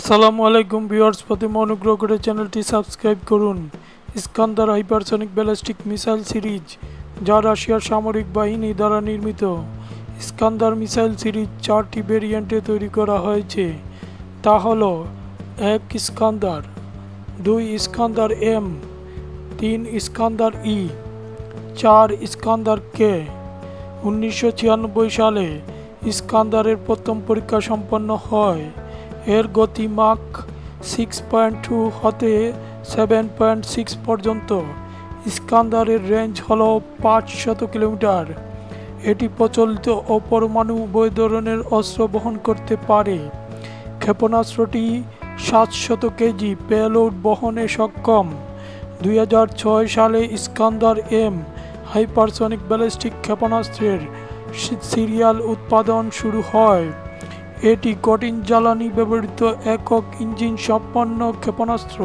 আসসালামু আলাইকুম ভিউয়ার্স, প্রথমে অনুগ্রহ করে চ্যানেলটি সাবস্ক্রাইব করুন। Iskander hypersonic ballistic missile series, যা রাশিয়ার সামরিক বাহিনী দ্বারা নির্মিত। ইস্কান্দার মিসাইল সিরিজ 4টি ভেরিয়েন্টে তৈরি করা হয়েছে। তা হল 1 ইস্কান্দার, 2 ইস্কান্দার এম, 3 ইস্কান্দার ই, 4 ইস্কান্দার কে। 1996 সালে ইস্কান্দারের প্রথম পরীক্ষা সম্পন্ন হয়। এর গতি মাক 6.2 হতে 7.6 পর্যন্ত। ইস্কান্দারের রেঞ্জ হল 500 কিলোমিটার। এটি প্রচলিত অপরমাণু উভয় ধরনের অস্ত্র বহন করতে পারে। ক্ষেপণাস্ত্রটি 700 কেজি পেলোড বহনে সক্ষম। 2006 সালে ইস্কান্দার এম হাইপারসনিক ব্যালিস্টিক ক্ষেপণাস্ত্রের সিরিয়াল উৎপাদন শুরু হয়। এটি কঠিন জ্বালানি ব্যবহৃত একক ইঞ্জিন সম্পন্ন ক্ষেপণাস্ত্র।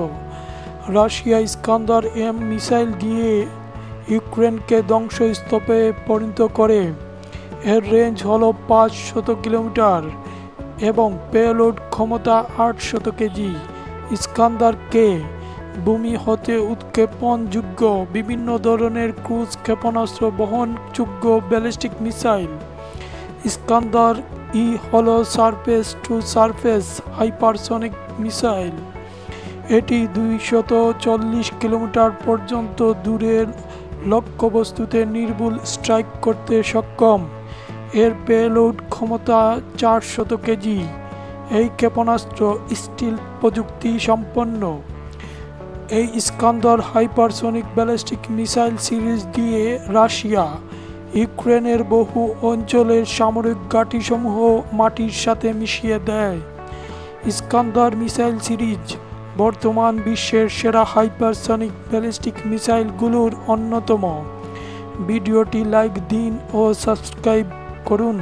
রাশিয়া ইস্কান্দার এম মিসাইল দিয়ে ইউক্রেনকে ধ্বংসস্তূপে পরিণত করে। এর রেঞ্জ হল 500 কিলোমিটার এবং পেলোড ক্ষমতা 800 কেজি। ইস্কান্দার কে ভূমি হতে উৎক্ষেপণযোগ্য বিভিন্ন ধরনের ক্রুজ ক্ষেপণাস্ত্র বহনযোগ্য ব্যালিস্টিক মিসাইল। ইস্কান্দার ই হল surface two surface hypersonic missile. এটি 240 কিলোমিটার পর্যন্ত দূরের লক্ষ্যবস্তুতে নির্ভুল স্ট্রাইক করতে সক্ষম। এর পেলোড ক্ষমতা 400 কেজি। এই ক্ষেপণাস্ত্র স্টিল প্রযুক্তি সম্পন্ন। এই Iskander hypersonic ballistic missile series দিয়ে রাশিয়া ইউক্রেনের বহু অঞ্চলের সামরিক ঘাঁটিসমূহ মাটির সাথে মিশিয়ে দেয়। ইস্কান্দার মিসাইল সিরিজ বর্তমান বিশ্বের সেরা হাইপারসনিক ব্যালিস্টিক মিসাইলগুলোর অন্যতম। ভিডিওটি লাইক দিন ও সাবস্ক্রাইব করুন।